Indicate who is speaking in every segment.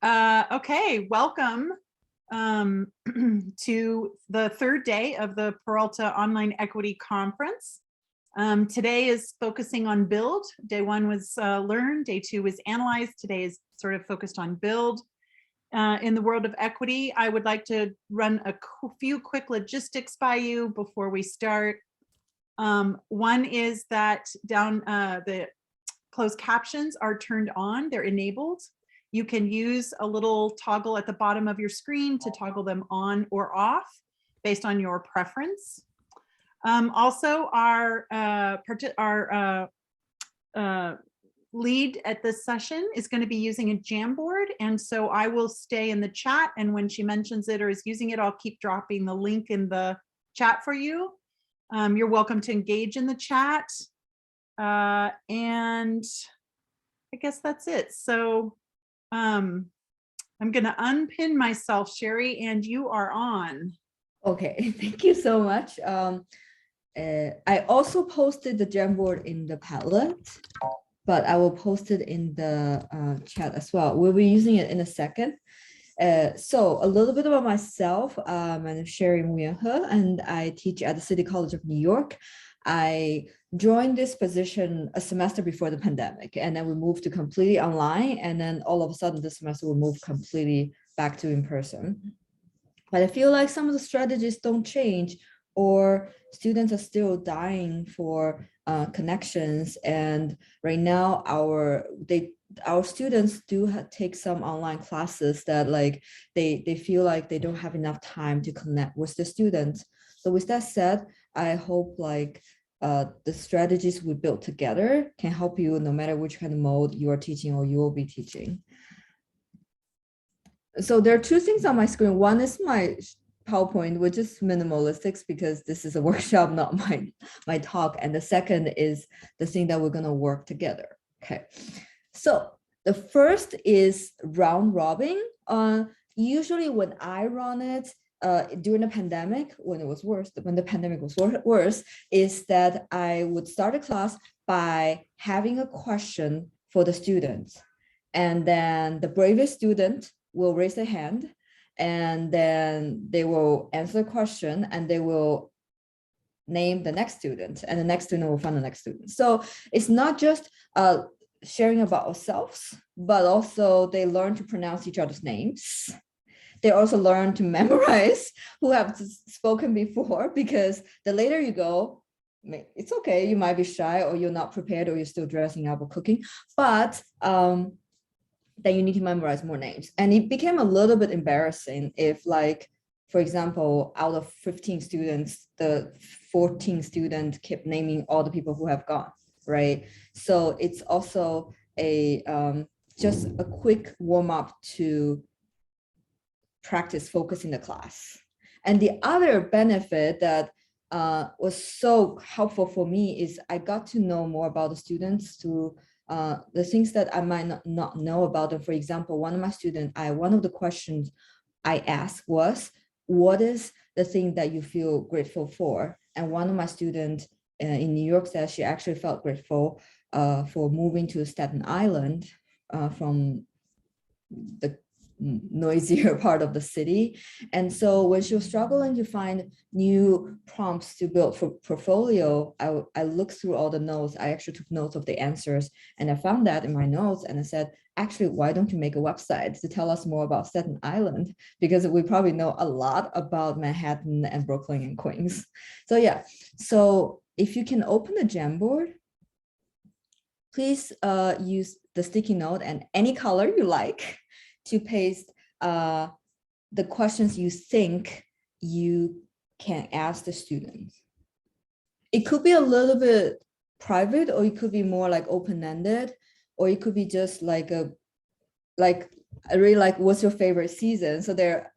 Speaker 1: Okay, welcome to the third day of the Peralta Online Equity Conference. Today is focusing on build. Day one was learn, day two was analyze. Today is sort of focused on build. In the world of equity, I would like to run a few quick logistics by you before we start. One is that the closed captions are turned on, they're enabled. You can use a little toggle at the bottom of your screen to toggle them on or off based on your preference. Also, our lead at this session is going to be using a Jamboard, and so I will stay in the chat, and when she mentions it or is using it, I'll keep dropping the link in the chat for you. You're welcome to engage in the chat, and I guess that's it. So I'm going to unpin myself, Sherry, and you are on.
Speaker 2: Okay, thank you so much. I also posted the Jamboard in the Padlet, but I will post it in the chat as well. We'll be using it in a second. So a little bit about myself. My name is Sherry Muyuan, and I teach at the City College of New York. I joined this position a semester before the pandemic, and then we moved to completely online, and then all of a sudden this semester we moved completely back to in person. But I feel like some of the strategies don't change, or students are still dying for connections. And right now our students do take some online classes that like they feel like they don't have enough time to connect with the students. So with that said, I hope like the strategies we built together can help you no matter which kind of mode you are teaching or you will be teaching. So there are two things on my screen. One is my PowerPoint, which is minimalistic because this is a workshop, not my talk. And the second is the thing that we're going to work together. Okay. So the first is round robin. Usually when I run it during the pandemic, when the pandemic was worse, is that I would start a class by having a question for the students. And then the bravest student will raise their hand, and then they will answer the question, and they will name the next student, and the next student will find the next student. So it's not just sharing about ourselves, but also they learn to pronounce each other's names. They also learn to memorize who have spoken before, because the later you go, it's okay, you might be shy or you're not prepared or you're still dressing up or cooking, but then you need to memorize more names. And it became a little bit embarrassing if, like, for example, out of 15 students, the 14th student kept naming all the people who have gone, right? So it's also a just a quick warm up to practice focus in the class. And the other benefit that was so helpful for me is I got to know more about the students through the things that I might not know about them. For example, one of my students, one of the questions I asked was, what is the thing that you feel grateful for? And one of my students in New York said she actually felt grateful for moving to Staten Island from the noisier part of the city. And so when she was struggling to find new prompts to build for portfolio, I looked through all the notes. I actually took notes of the answers, and I found that in my notes, and I said, actually, why don't you make a website to tell us more about Staten Island? Because we probably know a lot about Manhattan and Brooklyn and Queens. So yeah, so if you can open the Jamboard, please use the sticky note and any color you like to paste the questions you think you can ask the students. It could be a little bit private, or it could be more like open-ended, or it could be just like I really like, what's your favorite season? So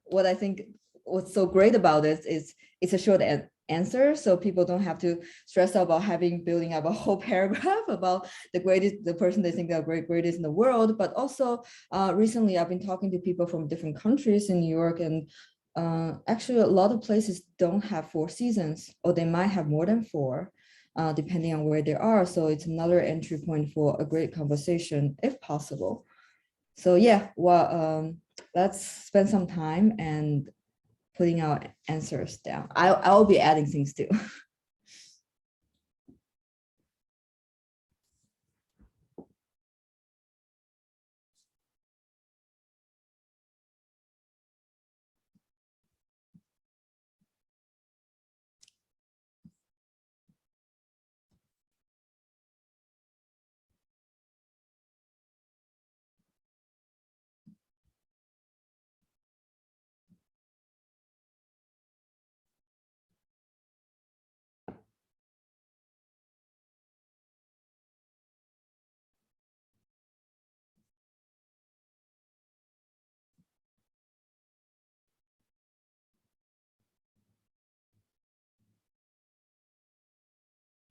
Speaker 2: what I think what's so great about this is it's a short answer, so people don't have to stress out about building up a whole paragraph about the person they think are greatest in the world. But also recently I've been talking to people from different countries in New York, and actually a lot of places don't have 4 seasons, or they might have more than 4 depending on where they are. So it's another entry point for a great conversation if possible. So yeah, well, let's spend some time and putting our answers down. I'll be adding things too.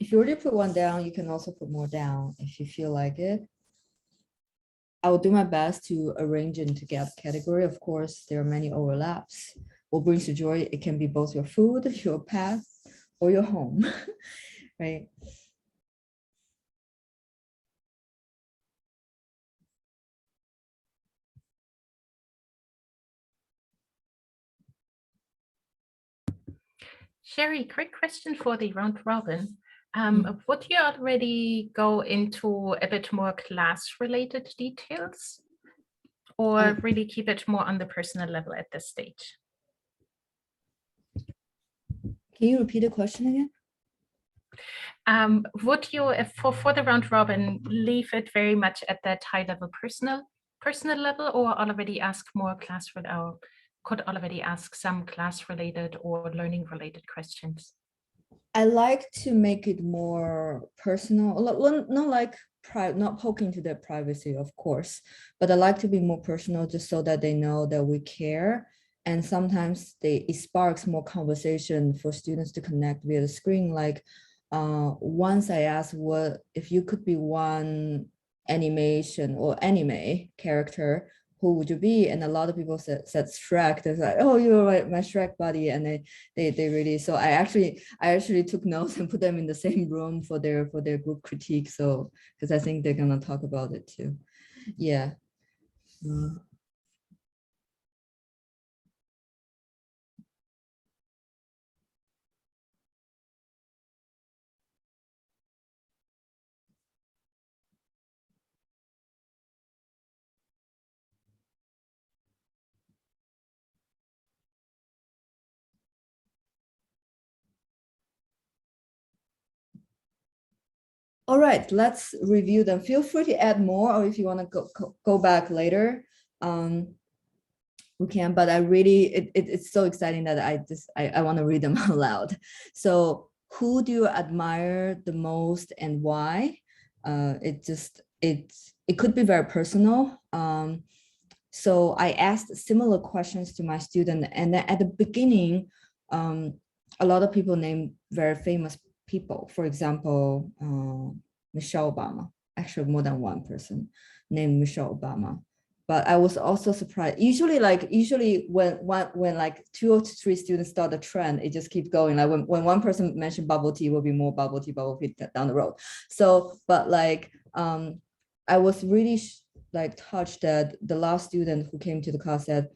Speaker 2: If you already put one down, you can also put more down if you feel like it. I will do my best to arrange into category. Of course, there are many overlaps. What brings you joy? It can be both your food, your path, or your home, right?
Speaker 3: Sherry, quick question for the round robin. Would you already go into a bit more class-related details, or really keep it more on the personal level at this stage?
Speaker 2: Can you repeat the question again?
Speaker 3: Would you, for the round robin, leave it very much at that high-level personal level, or already ask more or could already ask some class-related or learning-related questions?
Speaker 2: I like to make it more personal, not like not poking to their privacy, of course, but I like to be more personal just so that they know that we care. And sometimes it sparks more conversation for students to connect via the screen. Like once I asked what if you could be one animation or anime character, who would you be? And a lot of people said Shrek. They're like, oh, you're my Shrek buddy. And they really, so I actually took notes and put them in the same room for their group critique. So, because I think they're gonna talk about it too. Yeah. All right, let's review them. Feel free to add more, or if you want to go back later, we can. But I really, it's so exciting that I want to read them out loud. So, who do you admire the most and why? It could be very personal. So I asked similar questions to my student, and then at the beginning, a lot of people named very famous people. For example, Michelle Obama. Actually, more than one person named Michelle Obama. But I was also surprised. Usually when like 2 or 3 students start a trend, it just keeps going. Like when one person mentioned bubble tea, will be more bubble tea down the road. So, but like I was really like touched that the last student who came to the class said,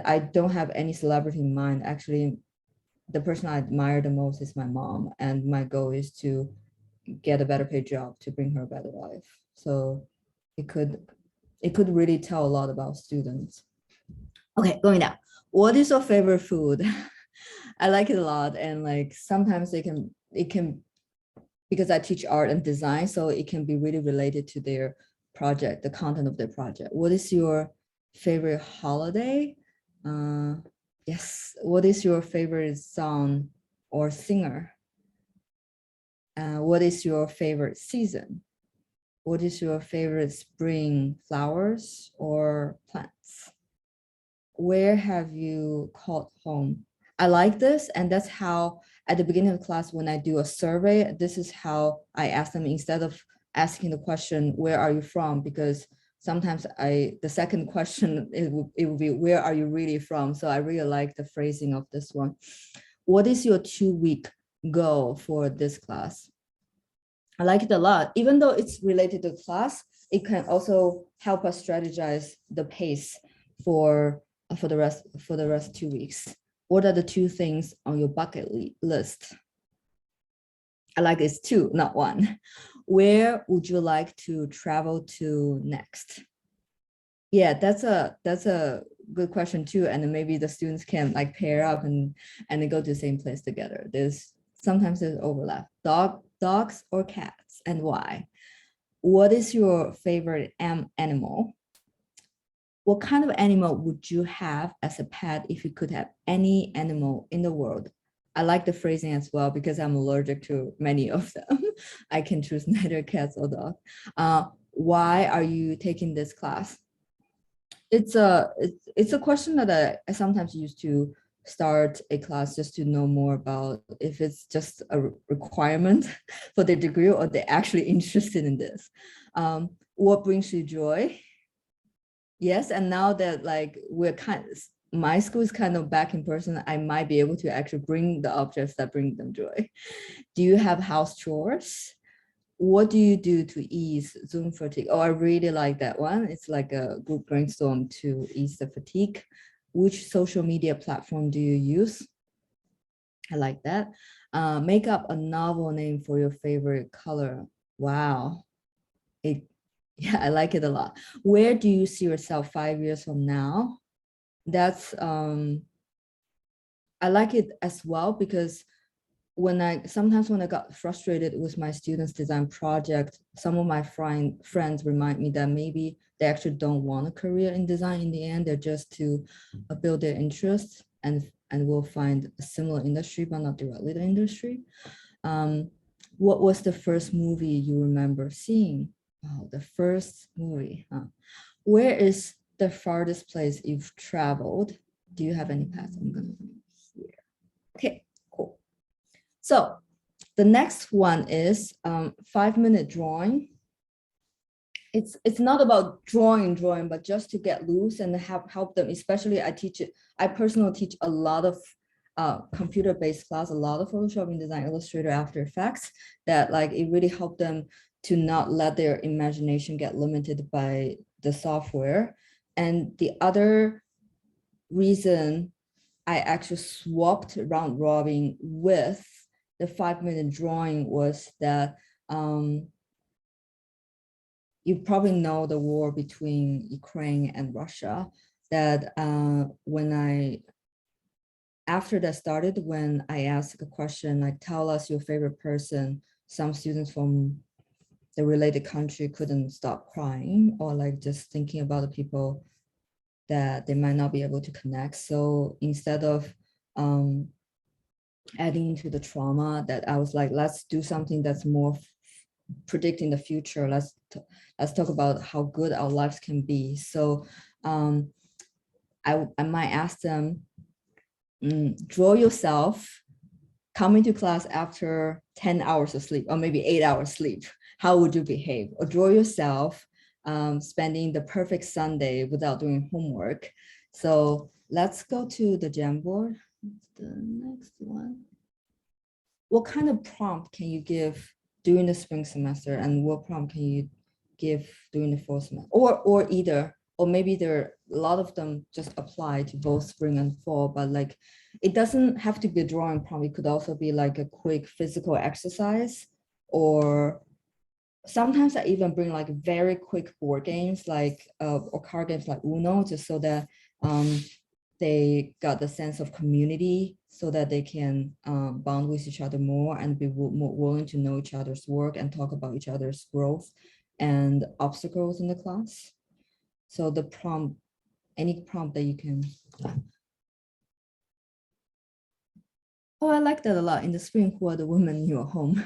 Speaker 2: I don't have any celebrity in mind. Actually, the person I admire the most is my mom, and my goal is to get a better paid job to bring her a better life. So it could really tell a lot about students. Okay, going down. What is your favorite food? I like it a lot, and like sometimes it can because I teach art and design, so it can be really related to their project, the content of their project. What is your favorite holiday? Yes. What is your favorite song or singer? What is your favorite season? What is your favorite spring flowers or plants? Where have you called home? I like this, and that's how at the beginning of class when I do a survey, this is how I ask them instead of asking the question, where are you from? Because sometimes the second question, it will be, where are you really from? So I really like the phrasing of this one. What is your 2-week goal for this class? I like it a lot, even though it's related to class. It can also help us strategize the pace for the rest 2 weeks. What are the two things on your bucket list? I like it's two, not one. Where would you like to travel to next? Yeah, that's a good question too. And maybe the students can like pair up and they go to the same place together. Sometimes there's overlap. Dogs or cats, and why? What is your favorite animal? What kind of animal would you have as a pet if you could have any animal in the world? I like the phrasing as well because I'm allergic to many of them. I can choose neither cats or dog. Why are you taking this class? It's a question that I sometimes use to start a class just to know more about if it's just a requirement for the degree or they're actually interested in this. What brings you joy? Yes, and now that like my school is kind of back in person, I might be able to actually bring the objects that bring them joy. Do you have house chores? What do you do to ease Zoom fatigue? Oh, I really like that one. It's like a group brainstorm to ease the fatigue. Which social media platform do you use? I like that. Make up a novel name for your favorite color. Wow. Yeah, I like it a lot. Where do you see yourself 5 years from now? That's I like it as well because sometimes when I got frustrated with my students' design project, some of my friends remind me that maybe they actually don't want a career in design in the end. They're just to build their interests and will find a similar industry, but not directly the industry. What was the first movie you remember seeing? Oh, the first movie. Where is the farthest place you've traveled? Do you have any pets? I'm gonna bring here. Okay, cool. So the next one is 5-minute drawing. It's not about drawing, but just to get loose and help them. Especially I personally teach a lot of computer-based class, a lot of Photoshop, InDesign, Illustrator, After Effects, that like it really helped them to not let their imagination get limited by the software. And the other reason I actually swapped round robin with the 5-minute drawing was that you probably know the war between Ukraine and Russia, that after that started, when I asked a question like, tell us your favorite person, some students from the related country couldn't stop crying, or like just thinking about the people that they might not be able to connect. So instead of adding to the trauma, that I was like, let's do something that's more predicting the future. Let's talk about how good our lives can be. So I might ask them, draw yourself coming to class after 10 hours of sleep, or maybe 8 hours sleep. How would you behave? Or draw yourself spending the perfect Sunday without doing homework. So let's go to the Jamboard. The next one. What kind of prompt can you give during the spring semester, and what prompt can you give during the fall semester? Or either, or maybe a lot of them just apply to both spring and fall, but like it doesn't have to be a drawing prompt. It could also be like a quick physical exercise, or sometimes I even bring like very quick board games like or card games like Uno, just so that they got the sense of community, so that they can bond with each other more and be more willing to know each other's work and talk about each other's growth and obstacles in the class. So the prompt, any prompt that you can. Oh, I like that a lot. In the spring, who are the women in your home?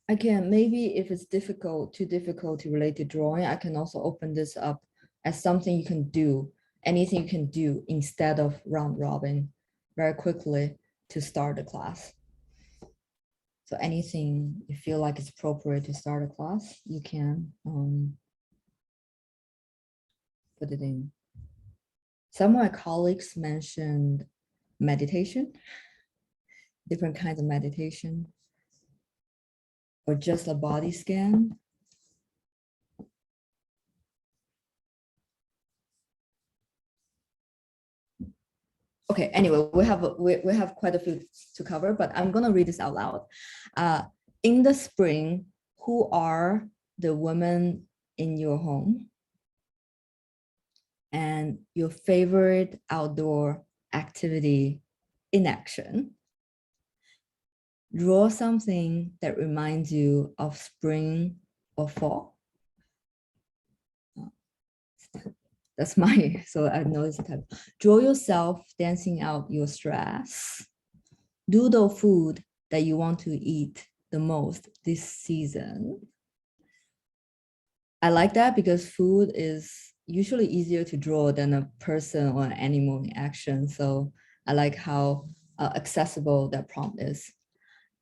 Speaker 2: I can, maybe if it's too difficult to relate to drawing, I can also open this up as something you can do, anything you can do instead of round robin very quickly to start the class. So anything you feel like it's appropriate to start a class, you can put it in. Some of my colleagues mentioned meditation, different kinds of meditation, or just a body scan. Okay, anyway, we have quite a few to cover, but I'm gonna read this out loud. In the spring, who are the women in your home? And your favorite outdoor activity in action. Draw something that reminds you of spring or fall. That's my, so I know this type. Draw yourself dancing out your stress. Doodle food that you want to eat the most this season. I like that because food is usually easier to draw than a person or an animal in action. So I like how accessible that prompt is.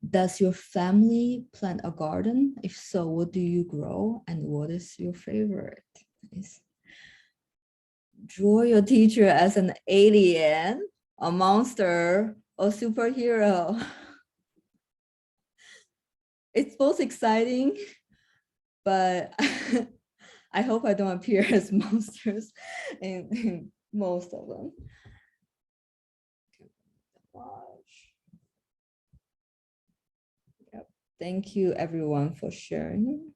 Speaker 2: Does your family plant a garden? If so, what do you grow and what is your favorite? Nice. Draw your teacher as an alien, a monster, or superhero. It's both exciting, but I hope I don't appear as monsters in most of them. Yep. Thank you everyone for sharing.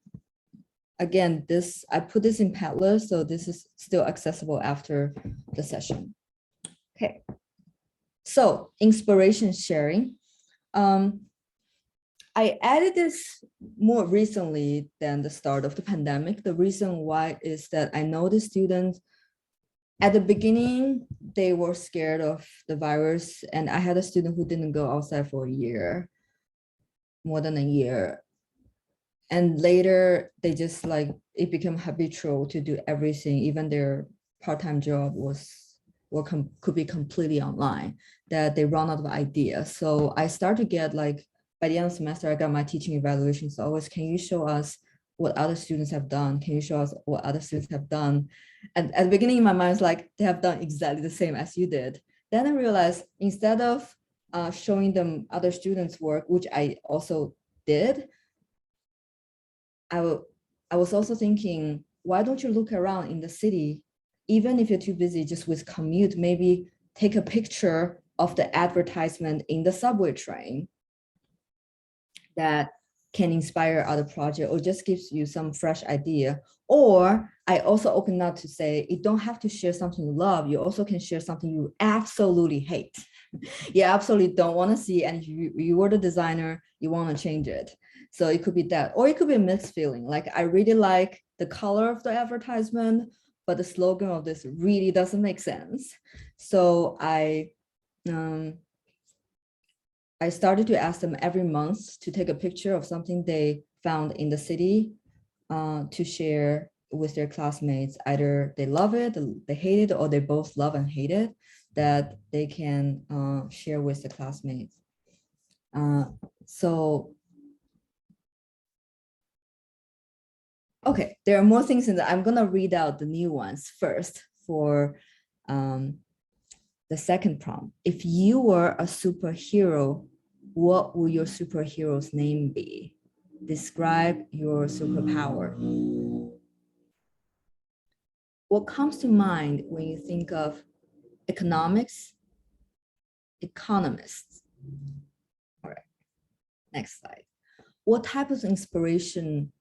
Speaker 2: Again, I put this in Padlet, so this is still accessible after the session. Okay. So inspiration sharing. I added this more recently than the start of the pandemic. The reason why is that I know the students at the beginning, they were scared of the virus. And I had a student who didn't go outside for a year, more than a year. And later they just like, it became habitual to do everything, even their part-time job could be completely online, that they run out of ideas. So I started to get like, by the end of the semester, I got my teaching evaluations. Always, can you show us what other students have done? Can you show us what other students have done? And at the beginning, in my mind, it's like, they have done exactly the same as you did. Then I realized instead of showing them other students' work, which I also did, I was also thinking, why don't you look around in the city, even if you're too busy just with commute, maybe take a picture of the advertisement in the subway train that can inspire other project or just gives you some fresh idea. Or I also open up to say, you don't have to share something you love. You also can share something you absolutely hate. You absolutely don't want to see, and you were the designer, you want to change it. So it could be that, or it could be a mixed feeling. Like I really like the color of the advertisement, but the slogan of this really doesn't make sense. So I started to ask them every month to take a picture of something they found in the city to share with their classmates. Either they love it, they hate it, or they both love and hate it, that they can share with the classmates. So, okay, there are more things in that. I'm gonna read out the new ones first for the second prompt. If you were a superhero, what would your superhero's name be? Describe your superpower. What comes to mind when you think of economics, economists? All right, next slide. What type of inspiration,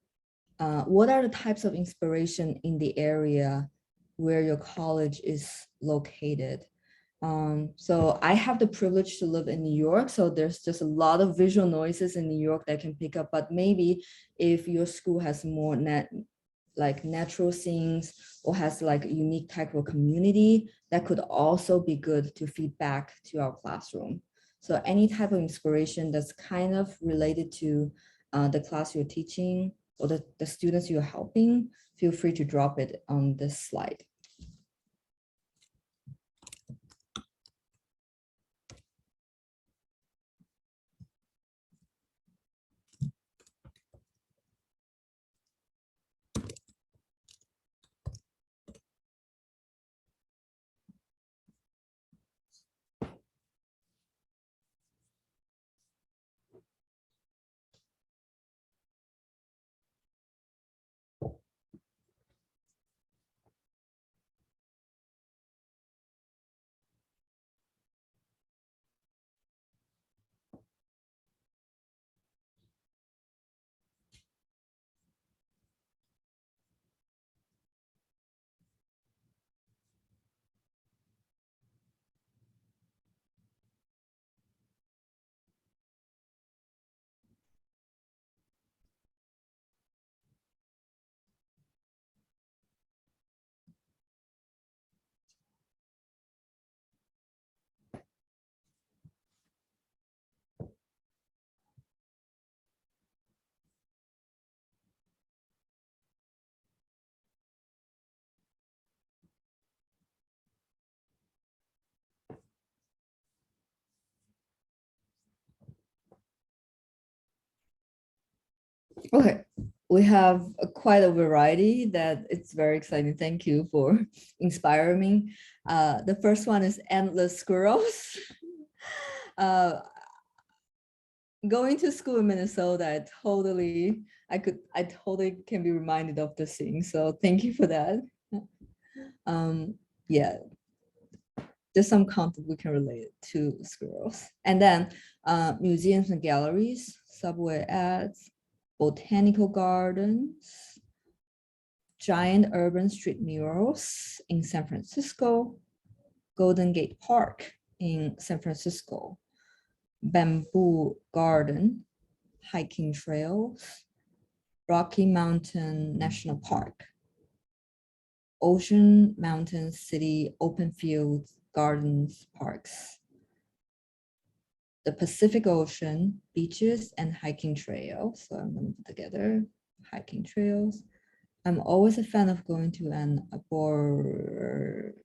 Speaker 2: what are the types of inspiration in the area where your college is located? So I have the privilege to live in New York, so there's just a lot of visual noises in New York that I can pick up, but maybe if your school has more natural scenes or has like a unique type of community, that could also be good to feed back to our classroom. So any type of inspiration that's kind of related to the class you're teaching or the students you're helping, feel free to drop it on this slide. Okay, we have quite a variety that it's very exciting. Thank you for inspiring me. The first one is endless squirrels. Going to school in Minnesota, I totally can be reminded of this thing. So thank you for that. Yeah, just some content we can relate to squirrels. And then museums and galleries, subway ads, botanical gardens, giant urban street murals in San Francisco, Golden Gate Park in San Francisco, bamboo garden, hiking trails, Rocky Mountain National Park, Ocean Mountain City open fields, gardens, parks, the Pacific Ocean, beaches and hiking trails. So I'm going to put together hiking trails. I'm always a fan of going to an arbor.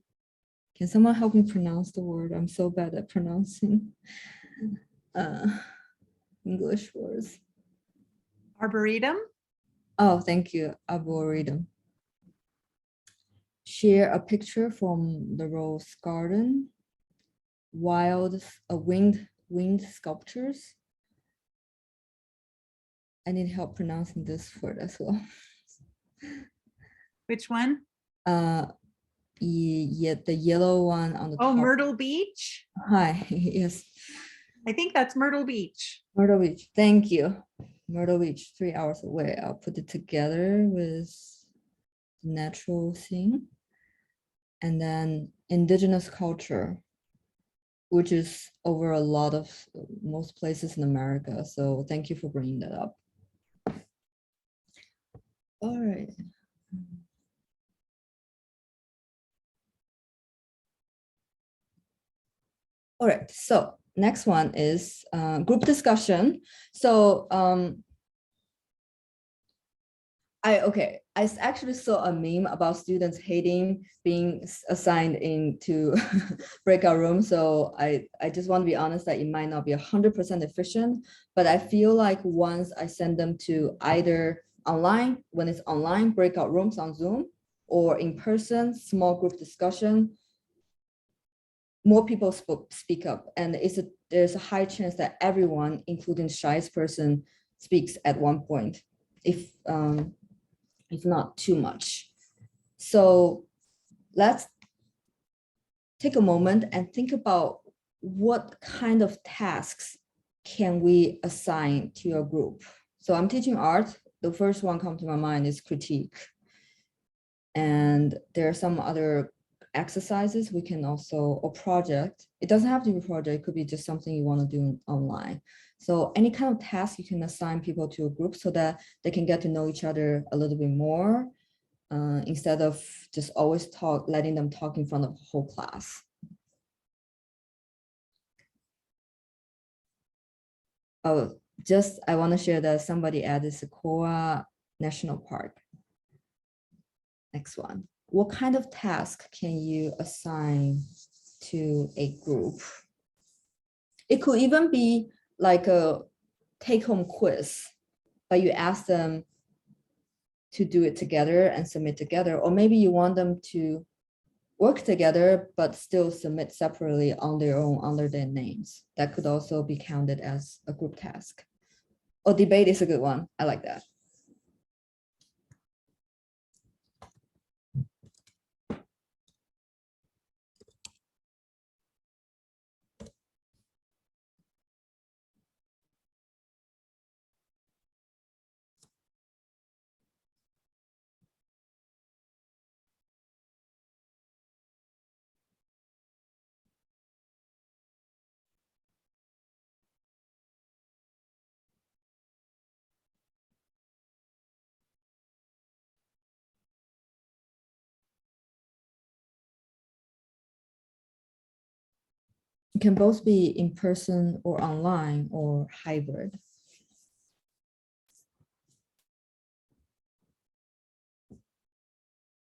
Speaker 2: Can someone help me pronounce the word? I'm so bad at pronouncing English words.
Speaker 1: Arboretum.
Speaker 2: Oh, thank you. Arboretum. Share a picture from the rose garden. Wild, winged sculptures. I need help pronouncing this word as well.
Speaker 1: Which one?
Speaker 2: Yeah, the yellow one on the top.
Speaker 1: Oh, Myrtle Beach.
Speaker 2: Hi, yes.
Speaker 1: I think that's Myrtle Beach.
Speaker 2: Myrtle Beach, thank you. Myrtle Beach, 3 hours away. I'll put it together with the natural thing. And then indigenous culture, which is over a lot of most places in America. So thank you for bringing that up. All right. All right, so next one is group discussion. So I actually saw a meme about students hating being assigned into breakout rooms. So I just want to be honest that it might not be 100% efficient, but I feel like once I send them to either online, when it's online breakout rooms on Zoom, or in person small group discussion, more people speak up, and there's a high chance that everyone, including shyest person, speaks at one point, if not too much. So let's take a moment and think about what kind of tasks can we assign to your group. So I'm teaching art. The first one comes to my mind is critique. And there are some other exercises we can also, or project. It doesn't have to be a project, it could be just something you want to do online. So any kind of task you can assign people to a group so that they can get to know each other a little bit more, instead of just always letting them talk in front of the whole class. Oh, just, I want to share that somebody added Sequoia National Park. Next one. What kind of task can you assign to a group? It could even be like a take-home quiz, but you ask them to do it together and submit together, or maybe you want them to work together, but still submit separately on their own under their names. That could also be counted as a group task. Or debate is a good one. I like that. It can both be in person or online or hybrid.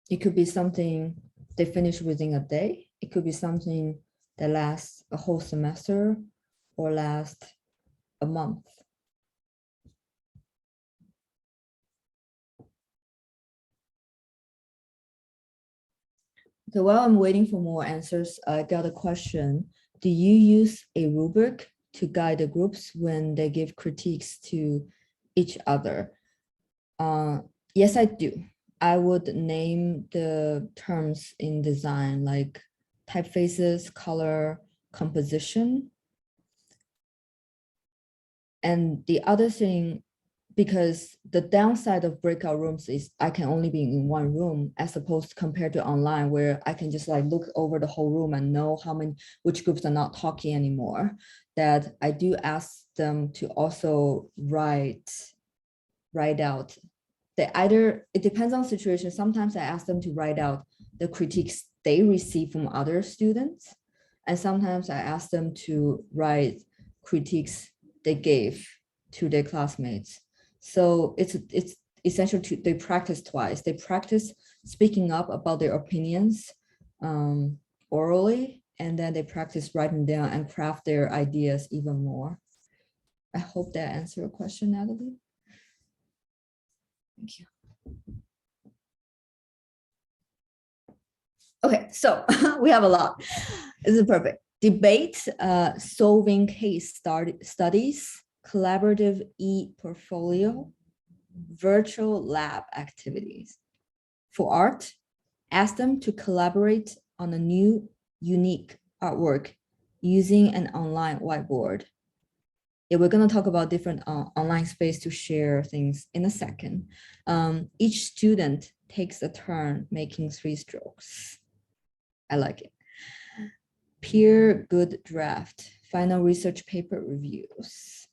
Speaker 2: It could be something they finish within a day. It could be something that lasts a whole semester or last a month. So while I'm waiting for more answers, I got a question. Do you use a rubric to guide the groups when they give critiques to each other? Yes, I do. I would name the terms in design like typefaces, color, composition. And the other thing, because the downside of breakout rooms is I can only be in one room as opposed to compared to online where I can just like look over the whole room and know which groups are not talking anymore, that I do ask them to also write out. It depends on the situation. Sometimes I ask them to write out the critiques they receive from other students. And sometimes I ask them to write critiques they gave to their classmates. So it's essential they practice twice. They practice speaking up about their opinions orally, and then they practice writing down and craft their ideas even more. I hope that answered your question, Natalie. Thank you. Okay, so we have a lot. This is perfect. Debate, solving case studies, collaborative e-portfolio, virtual lab activities. For art, ask them to collaborate on a new, unique artwork using an online whiteboard. Yeah, we're going to talk about different online space to share things in a second. Each student takes a turn making 3 strokes. I like it. Peer good draft, final research paper reviews.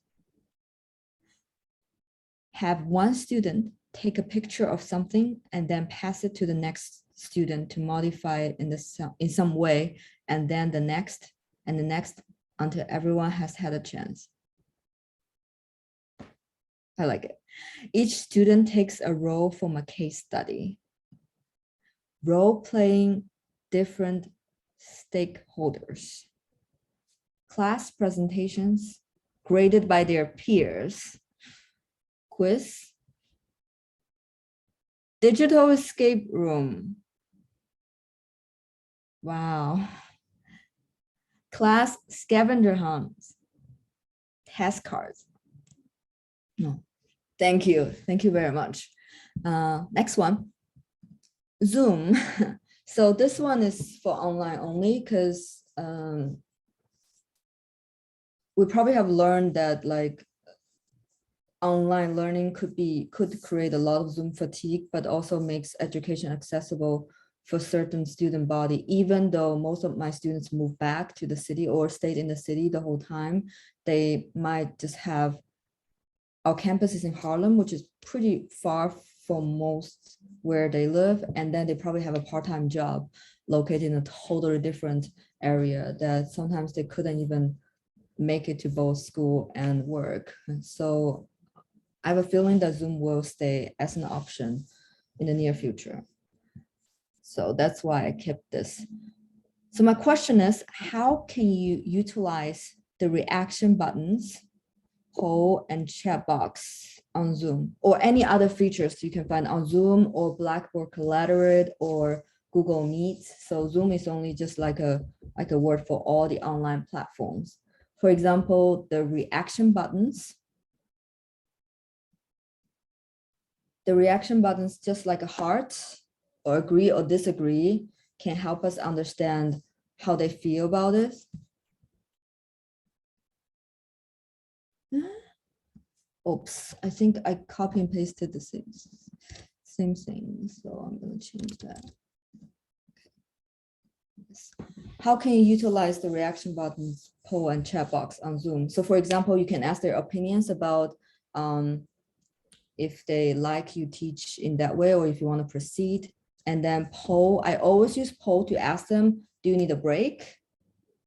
Speaker 2: Have one student take a picture of something and then pass it to the next student to modify it in some way, and then the next and the next until everyone has had a chance. I like it. Each student takes a role from a case study. Role playing different stakeholders. Class presentations graded by their peers. Quiz. Digital escape room. Wow. Class scavenger hunts. Test cards. No. Thank you. Thank you very much. Next one. Zoom. So this one is for online only because we probably have learned that like online learning could create a lot of Zoom fatigue, but also makes education accessible for certain student body. Even though most of my students move back to the city or stayed in the city the whole time, they might just have our campus is in Harlem, which is pretty far from most where they live. And then they probably have a part-time job located in a totally different area that sometimes they couldn't even make it to both school and work. And so I have a feeling that Zoom will stay as an option in the near future. So that's why I kept this. So my question is, how can you utilize the reaction buttons, poll and chat box on Zoom, or any other features you can find on Zoom or Blackboard Collaborate or Google Meet? So Zoom is only just like a word for all the online platforms. For example, the reaction buttons. The reaction buttons, just like a heart or agree or disagree, can help us understand how they feel about it. Oops, I think I copy and pasted the same thing. So I'm going to change that. How can you utilize the reaction buttons, poll and chat box on Zoom? So for example, you can ask their opinions about if they like you teach in that way, or if you want to proceed. And then poll, I always use poll to ask them, do you need a break?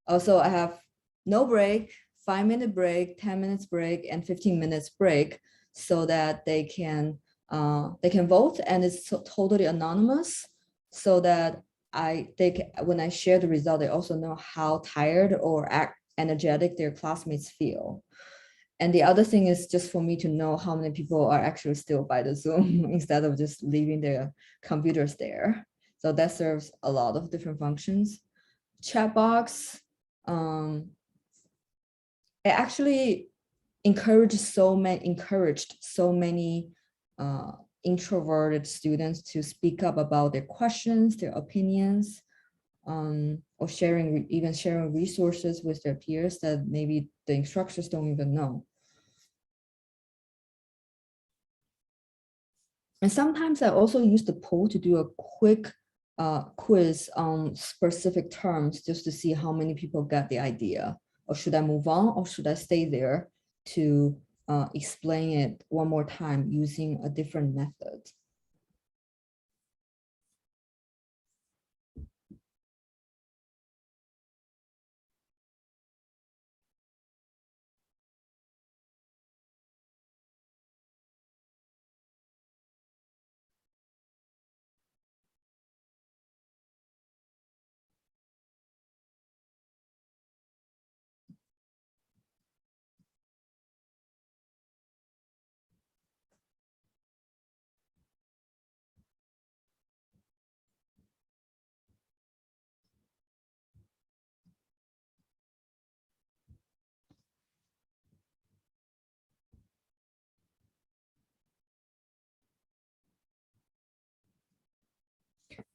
Speaker 2: Also, I have no break, 5-minute break, 10 minutes break, and 15 minutes break, so that they can vote, and it's totally anonymous, so that when I share the result, they also know how tired or energetic their classmates feel. And the other thing is just for me to know how many people are actually still by the Zoom instead of just leaving their computers there. So that serves a lot of different functions. Chat box, it actually encouraged so many introverted students to speak up about their questions, their opinions, or even sharing resources with their peers that maybe the instructors don't even know. And sometimes I also use the poll to do a quick quiz on specific terms, just to see how many people got the idea, or should I move on, or should I stay there to explain it one more time using a different method.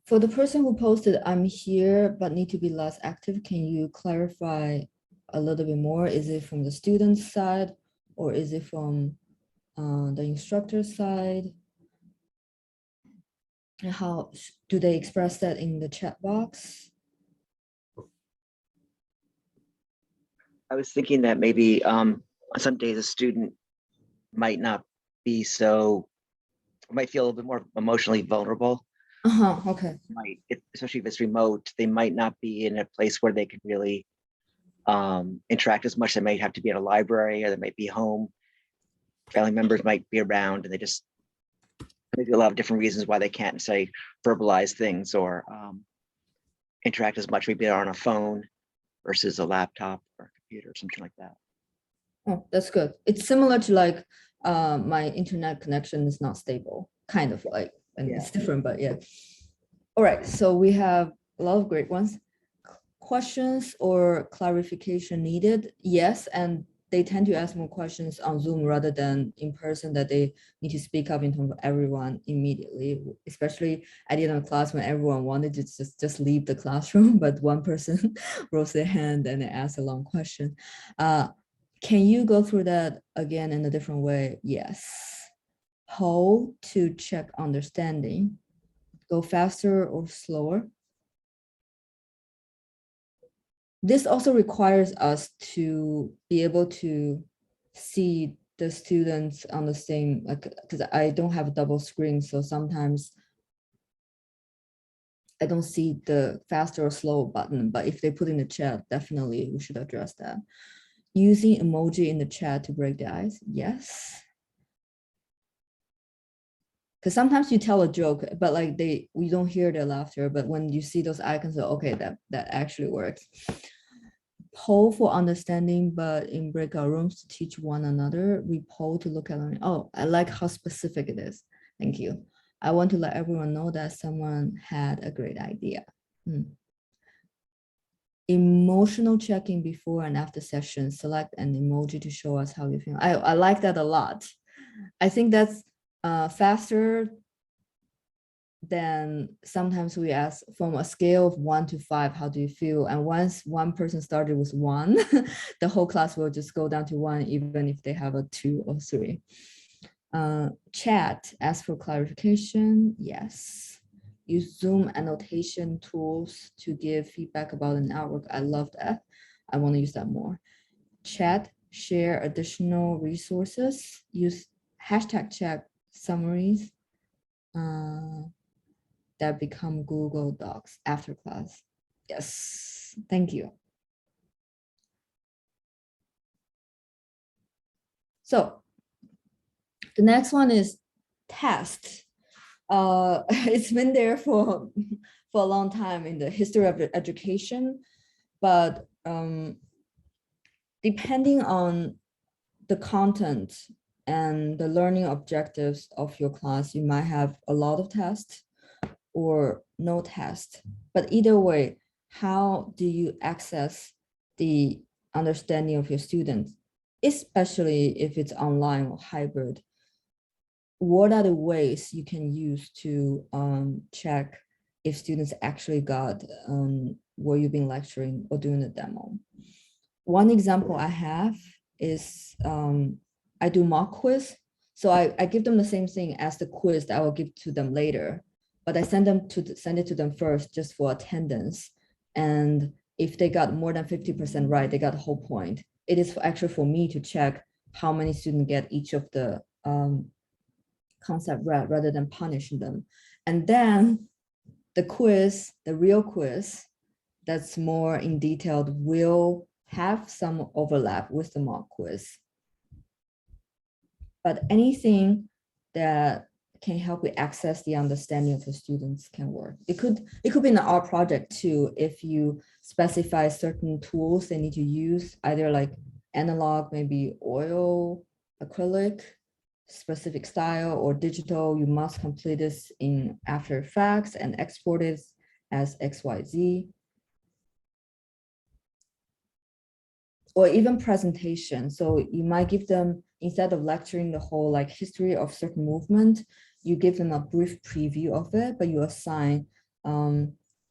Speaker 2: For the person who posted, I'm here, but need to be less active, can you clarify a little bit more? Is it from the student side, or is it from the instructor side? And how do they express that in the chat box?
Speaker 4: I was thinking that maybe on some days a student might not be might feel a little bit more emotionally vulnerable.
Speaker 2: Okay.
Speaker 4: Especially if it's remote, they might not be in a place where they can really interact as much. They might have to be at a library, or they might be home. Family members might be around, and they just maybe a lot of different reasons why they can't, say, verbalize things or interact as much. Maybe they're on a phone versus a laptop or a computer or something like that.
Speaker 2: Oh, that's good. It's similar to like my internet connection is not stable, kind of like, and it's different, but yeah. All right, so we have a lot of great ones. Questions or clarification needed? Yes, and they tend to ask more questions on Zoom rather than in person, that they need to speak up in front of everyone immediately, especially at the end of class when everyone wanted to just leave the classroom, but one person rose their hand and they asked a long question. Can you go through that again in a different way? Yes. Hold to check understanding. Go faster or slower. This also requires us to be able to see the students on the same, like, because I don't have a double screen, so sometimes I don't see the faster or slow button, but if they put in the chat, definitely we should address that. Using emoji in the chat to break the ice. Yes. Because sometimes you tell a joke, but like we don't hear their laughter. But when you see those icons, okay, that actually works. Poll for understanding, but in breakout rooms to teach one another. We poll to look at learning. Oh, I like how specific it is. Thank you. I want to let everyone know that someone had a great idea. Emotional check-in before and after session. Select an emoji to show us how you feel. I like that a lot. I think that's faster than sometimes we ask from a scale of 1 to 5, how do you feel? And once one person started with 1, the whole class will just go down to 1, even if they have a 2 or 3. Chat, ask for clarification. Yes. Use Zoom annotation tools to give feedback about an artwork. I love that. I want to use that more. Chat, share additional resources. Use hashtag chat summaries that become Google Docs after class. Yes, thank you. So the next one is test. It's been there for a long time in the history of education, but depending on the content and the learning objectives of your class, you might have a lot of tests or no test. But either way, how do you access the understanding of your students, especially if it's online or hybrid? What are the ways you can use to check if students actually got what you've been lecturing or doing the demo? One example I have is I do mock quiz. So I give them the same thing as the quiz that I will give to them later, but I send it to them first just for attendance. And if they got more than 50% right, they got the whole point. It is actually for me to check how many students get each of the concept right, rather than punishing them. And then the quiz, the real quiz, that's more in detailed, will have some overlap with the mock quiz. But anything that can help you access the understanding of the students can work. It could be in an art project too, if you specify certain tools they need to use, either like analog, maybe oil, acrylic, specific style, or digital. You must complete this in After Effects and export it as XYZ. Or even presentation. So you might give them, instead of lecturing the whole like history of certain movement, you give them a brief preview of it, but you assign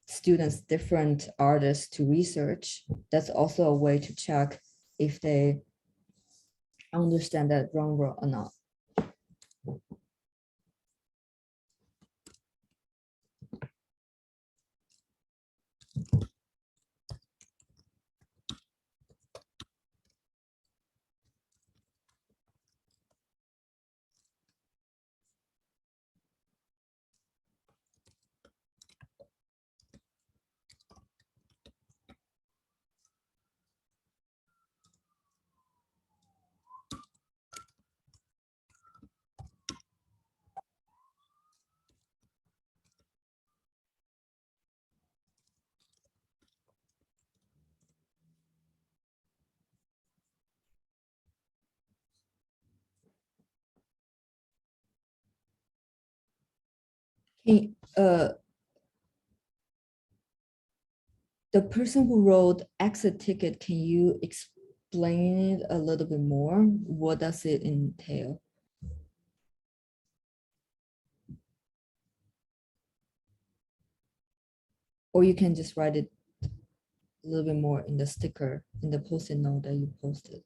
Speaker 2: students different artists to research. That's also a way to check if they understand that genre or not. Okay, the person who wrote exit ticket, can you explain it a little bit more? What does it entail? Or you can just write it a little bit more in the sticker, in the post-it note that you posted.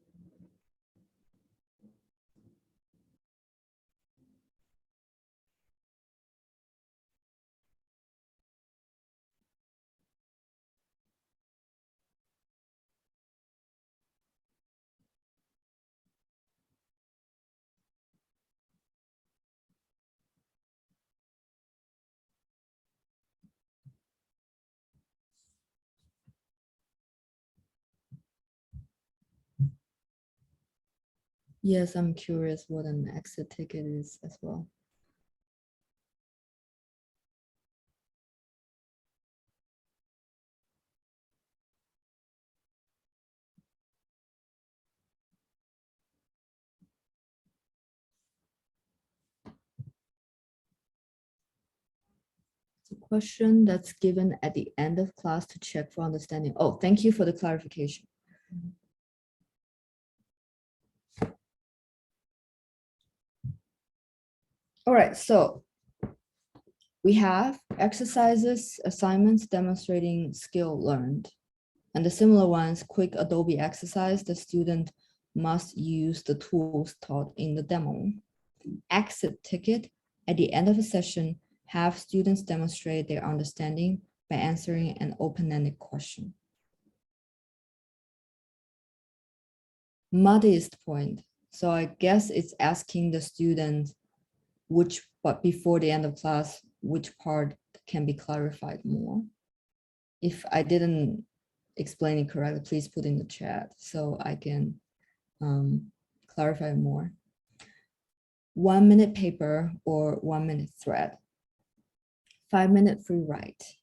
Speaker 2: Yes, I'm curious what an exit ticket is as well. It's a question that's given at the end of class to check for understanding. Oh, thank you for the clarification. All right, so we have exercises, assignments demonstrating skill learned. And the similar ones, quick Adobe exercise, the student must use the tools taught in the demo. Exit ticket, at the end of a session, have students demonstrate their understanding by answering an open-ended question. Muddiest point. So I guess it's asking the student but before the end of class, which part can be clarified more. If I didn't explain it correctly, please put in the chat so I can clarify more. 1 minute paper or 1 minute thread. 5-minute free write.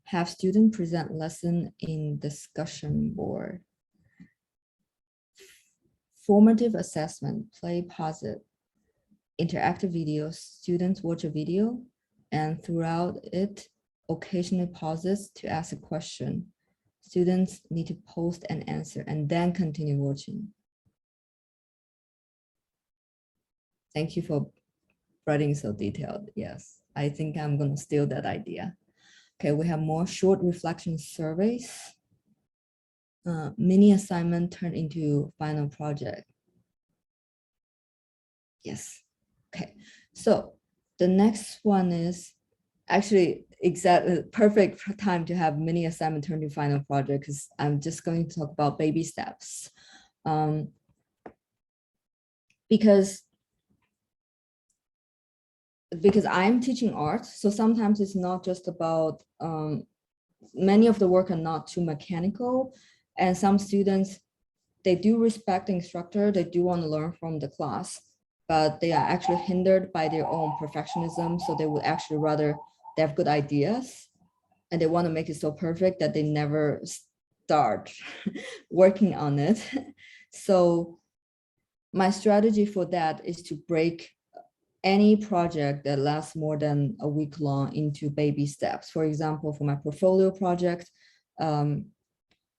Speaker 2: Have student present lesson in discussion board. Formative assessment, play, pause it. Interactive videos, students watch a video and throughout it, occasionally pauses to ask a question. Students need to post an answer and then continue watching. Thank you for writing so detailed. Yes, I think I'm going to steal that idea. Okay, we have more short reflection surveys. Mini assignment turned into final project. Yes. Okay, so the next one is actually exactly perfect time to have mini assignment turn to final project because I'm just going to talk about baby steps. Because I'm teaching art, so sometimes it's not just about, many of the work are not too mechanical, and some students, they do respect the instructor, they do want to learn from the class, but they are actually hindered by their own perfectionism, so they would actually rather, they have good ideas, and they want to make it so perfect that they never start working on it. So my strategy for that is to break any project that lasts more than a week long into baby steps. For example, for my portfolio project,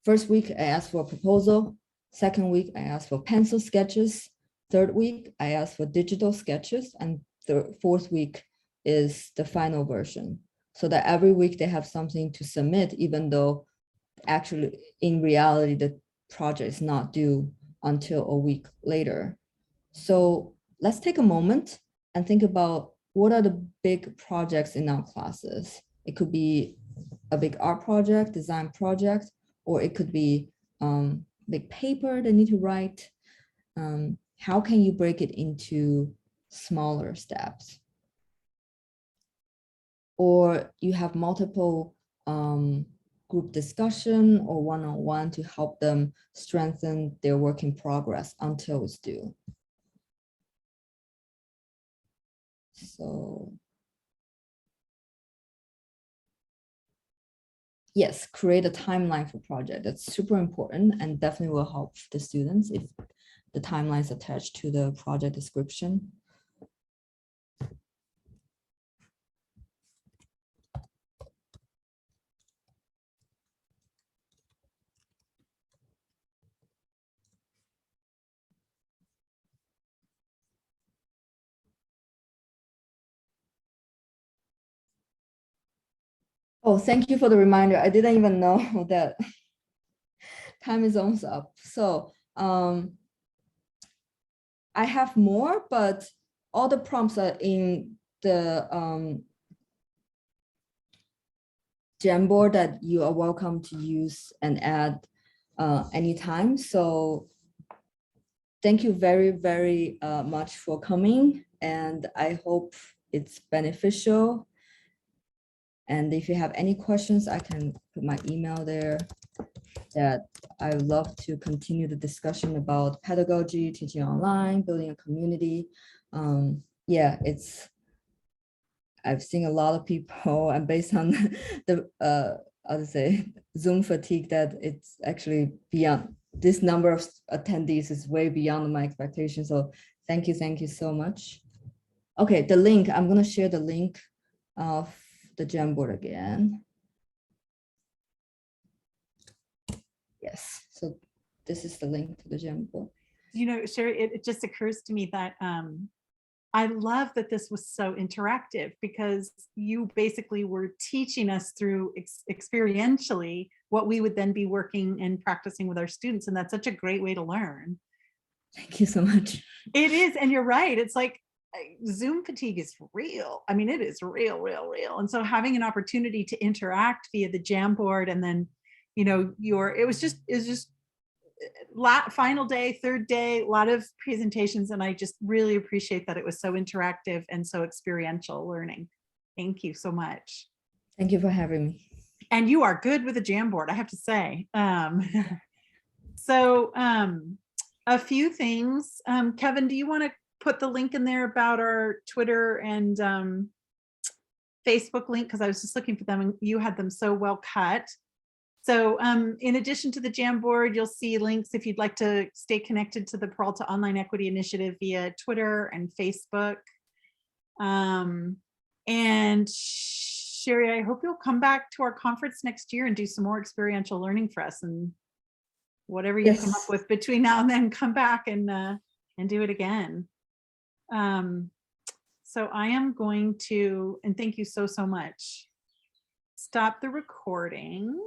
Speaker 2: first week I asked for a proposal. Second week I asked for pencil sketches. Third week I asked for digital sketches, and the fourth week is the final version. So that every week they have something to submit, even though actually in reality the project is not due until a week later. So let's take a moment and think about what are the big projects in our classes. It could be a big art project, design project, or it could be big paper they need to write. How can you break it into smaller steps? Or you have multiple group discussion or one-on-one to help them strengthen their work in progress until it's due. So yes, create a timeline for project. That's super important and definitely will help the students if the timeline is attached to the project description. Oh, thank you for the reminder. I didn't even know that time is almost up. So I have more, but all the prompts are in the Jamboard that you are welcome to use and add anytime. So thank you very, very much for coming, and I hope it's beneficial. And if you have any questions, I can put my email there. That I would love to continue the discussion about pedagogy, teaching online, building a community. Yeah, I've seen a lot of people, and based on the I would say Zoom fatigue, that it's actually beyond this number of attendees is way beyond my expectations. So thank you so much. Okay, the link, I'm gonna share the link of the Jamboard again. Yes, so this is the link to the Jamboard.
Speaker 1: You know, Sherry, it just occurs to me that I love that this was so interactive, because you basically were teaching us through experientially what we would then be working and practicing with our students. And that's such a great way to learn.
Speaker 2: Thank you so much.
Speaker 1: It is. And you're right. It's like Zoom fatigue is real. I mean, it is real. And so having an opportunity to interact via the Jamboard, and then, you know, it was just final day, third day, a lot of presentations, and I just really appreciate that it was so interactive and so experiential learning. Thank you so much.
Speaker 2: Thank you for having me.
Speaker 1: And you are good with a Jamboard, I have to say. So a few things. Kevin, do you want to put the link in there about our Twitter and Facebook link? Because I was just looking for them and you had them so well cut. So in addition to the Jamboard, you'll see links if you'd like to stay connected to the Peralta Online Equity Initiative via Twitter and Facebook. And Sherry, I hope you'll come back to our conference next year and do some more experiential learning for us, and whatever you come up with between now and then, come back and do it again. So I am going to, and thank you so much, stop the recording.